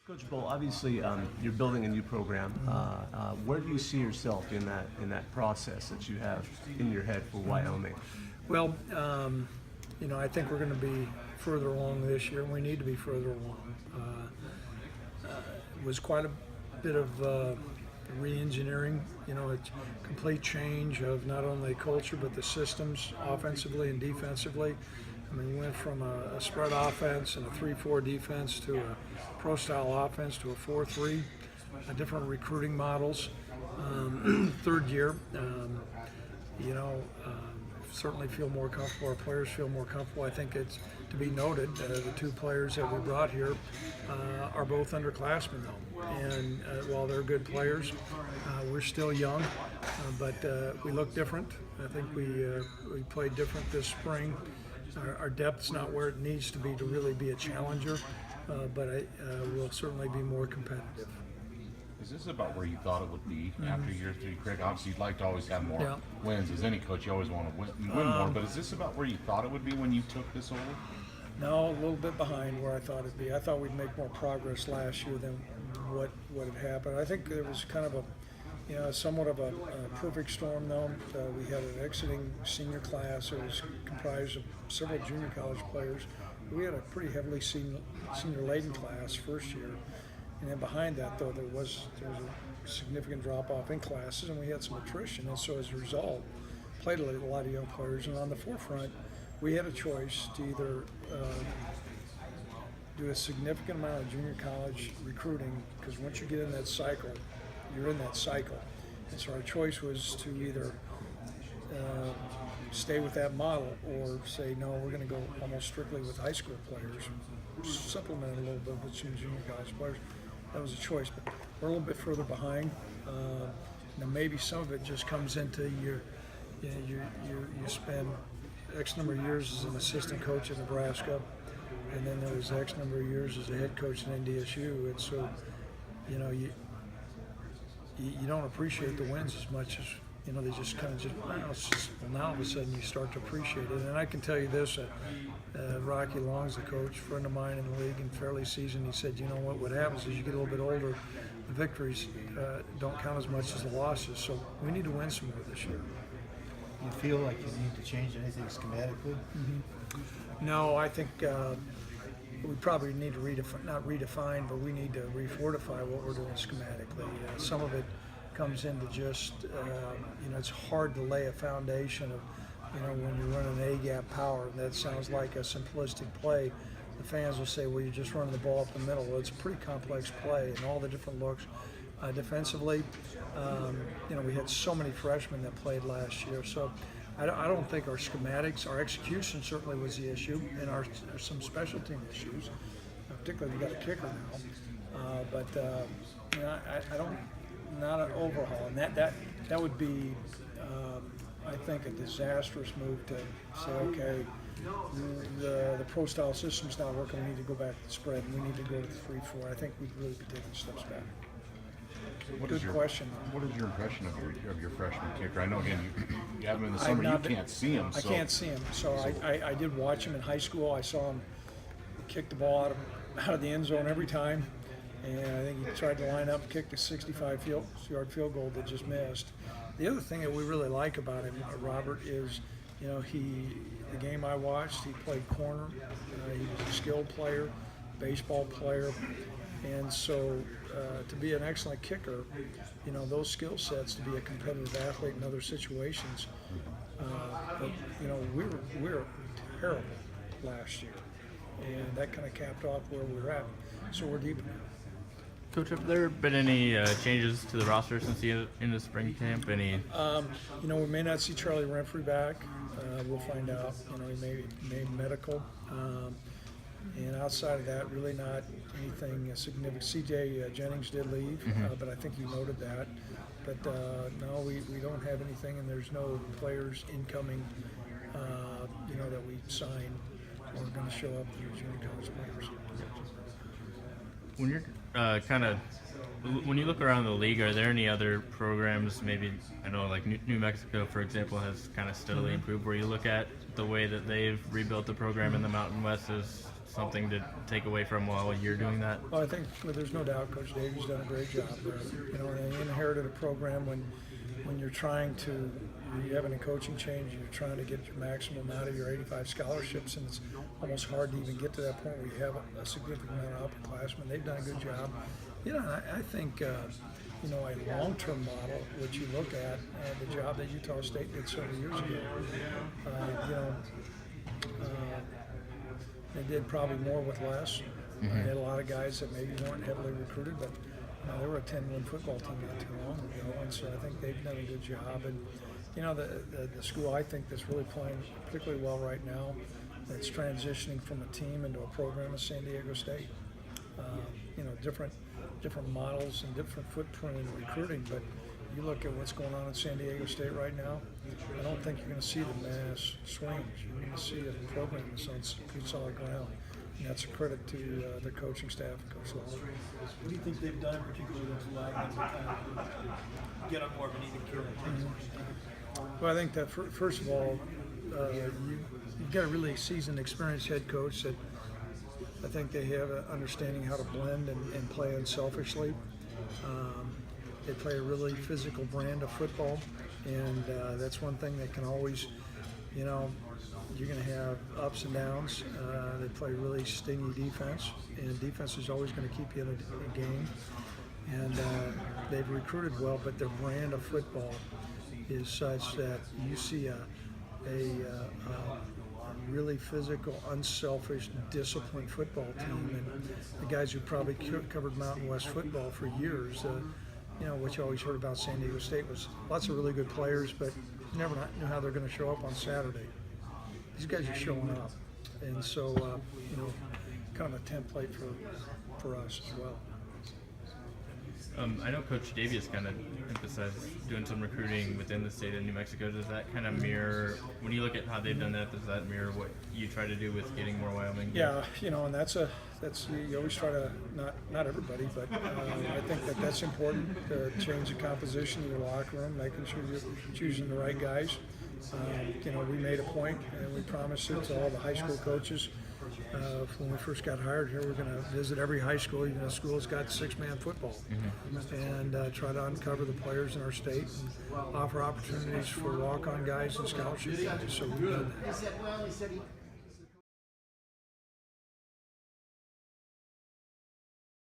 Coach Bohl, obviously you're building a new program. Where do you see yourself in that process that you have in your head for Wyoming? Well, I think we're going to be further along this year, and we need to be further along. It was quite a bit of re-engineering, a complete change of not only culture but the systems, offensively and defensively. I mean, we went from a spread offense and a 3-4 defense to a pro-style offense to a 4-3, different recruiting models. Third year, certainly feel more comfortable. Our players feel more comfortable. I think it's to be noted the two players that we brought here are both underclassmen, though. And while they're good players, we're still young, but we look different. I think we played different this spring. Our depth's not where it needs to be to really be a challenger, but we'll certainly be more competitive. Is this about where you thought it would be after year 3, Craig? Obviously, you'd like to always have more wins. As any coach, you always want to win more. But is this about where you thought it would be when you took this over? No, a little bit behind where I thought it'd be. I thought we'd make more progress last year than what had happened. I think it was kind of somewhat of a perfect storm, though. We had an exiting senior class. It was comprised of several junior college players. We had a pretty heavily senior-laden class first year. And then behind that, though, there was a significant drop-off in classes, and we had some attrition. And so as a result, played a lot of young players. And on the forefront, we had a choice to either do a significant amount of junior college recruiting, because once you get in that cycle, you're in that cycle. And so our choice was to either stay with that model or say, no, we're going to go almost strictly with high school players, supplement a little bit with some junior college players. That was a choice, but we're a little bit further behind. Maybe some of it just comes into you spend X number of years as an assistant coach in Nebraska, and then there was X number of years as a head coach in NDSU, and so you don't appreciate the wins as much as they just kind of now all of a sudden you start to appreciate it. And I can tell you this, Rocky Long's the coach, friend of mine in the league and fairly seasoned. He said, what happens is you get a little bit older, the victories don't count as much as the losses. So we need to win some more this year. You feel like you need to change anything schematically? Mm-hmm. No, I think we probably need to not redefine, but we need to refortify what we're doing schematically. Some of it comes into just, it's hard to lay a foundation of, when you're running A-gap power, and that sounds like a simplistic play. The fans will say, well, you're just running the ball up the middle. Well, it's a pretty complex play, and all the different looks. Defensively, we had so many freshmen that played last year, so I don't think our schematics, our execution certainly was the issue, and some special team issues. Particularly, we got a kicker now, but I don't. Not an overhaul, and that would be, I think, a disastrous move to say, okay, the pro-style system's not working, we need to go back to the spread, and we need to go to the 3-4. I think we'd really be taking steps back. Good question. What is your impression of your freshman kicker? I know, again, you have him in the summer, you can't see him. I can't see him, so I did watch him in high school. I saw him kick the ball out of the end zone every time. And I think he tried to line up, kicked a 65-yard field goal that just missed. The other thing that we really like about him, Robert, is, the game I watched, he played corner. He was a skilled player, baseball player. And so to be an excellent kicker, those skill sets to be a competitive athlete in other situations. But we were terrible last year. And that kind of capped off where we're at. So we're deep now. Coach, have there been any changes to the roster since the end of spring camp? Any? We may not see Charlie Renfrey back. We'll find out. He may medical. And outside of that, really not anything significant. C.J. Jennings did leave, but I think you noted that. But no, we don't have anything, and there's no players incoming, that we signed or are going to show up as junior college players. When you're when you look around the league, are there any other programs, maybe, I know like New Mexico, for example, has kind of steadily improved, where you look at the way that they've rebuilt the program in the Mountain West is something to take away from while you're doing that? Well, I think there's no doubt Coach Davies done a great job there. You know, and they inherited a program when you're trying to, you're having a coaching change, you're trying to get your maximum out of your 85 scholarships, and it's almost hard to even get to that point where you have a significant amount of upperclassmen. They've done a good job. You know, I think, you know, a long-term model, which you look at, the job that Utah State did several years ago, you know, they did probably more with less. They had a lot of guys that maybe weren't heavily recruited, but they were a 10-win football team not too long ago, and so I think they've done a good job. And you know, the school I think that's really playing particularly well right now, that's transitioning from a team into a program is San Diego State. You know, different models and different footprint in recruiting, but you look at what's going on at San Diego State right now, I don't think you're going to see the mass swings. You're going to see a program that's on good solid ground. And that's a credit to the coaching staff and Coach Lawler. What do you think they've done particularly that's allowed them to kind of get on more of an even keel? Well, I think that first of all, you've got a really seasoned, experienced head coach that I think they have an understanding how to blend and play unselfishly. They play a really physical brand of football, and that's one thing that can always, you know, you're going to have ups and downs. They play really stingy defense, and defense is always going to keep you in a game. And they've recruited well, but their brand of football is such that you see a really physical, unselfish, disciplined football team. And the guys who probably covered Mountain West football for years, you know, what you always heard about San Diego State was lots of really good players, but you never knew how they're going to show up on Saturday. These guys are showing up, and so you know, kind of a template for us as well. I know Coach Davies kind of emphasized doing some recruiting within the state of New Mexico. Does that kind of mirror, when you look at how they've done that, does that mirror what you try to do with getting more Wyoming? Yeah, you know, and that's you always try to, not everybody, but I think that's important to change the composition of your locker room, making sure you're choosing the right guys. You know, we made a point, and we promised it to all the high school coaches. When we first got hired here, we're going to visit every high school, even a school that's got six-man football, and try to uncover the players in our state and offer opportunities for walk-on guys and scholarship guys. So we've done that.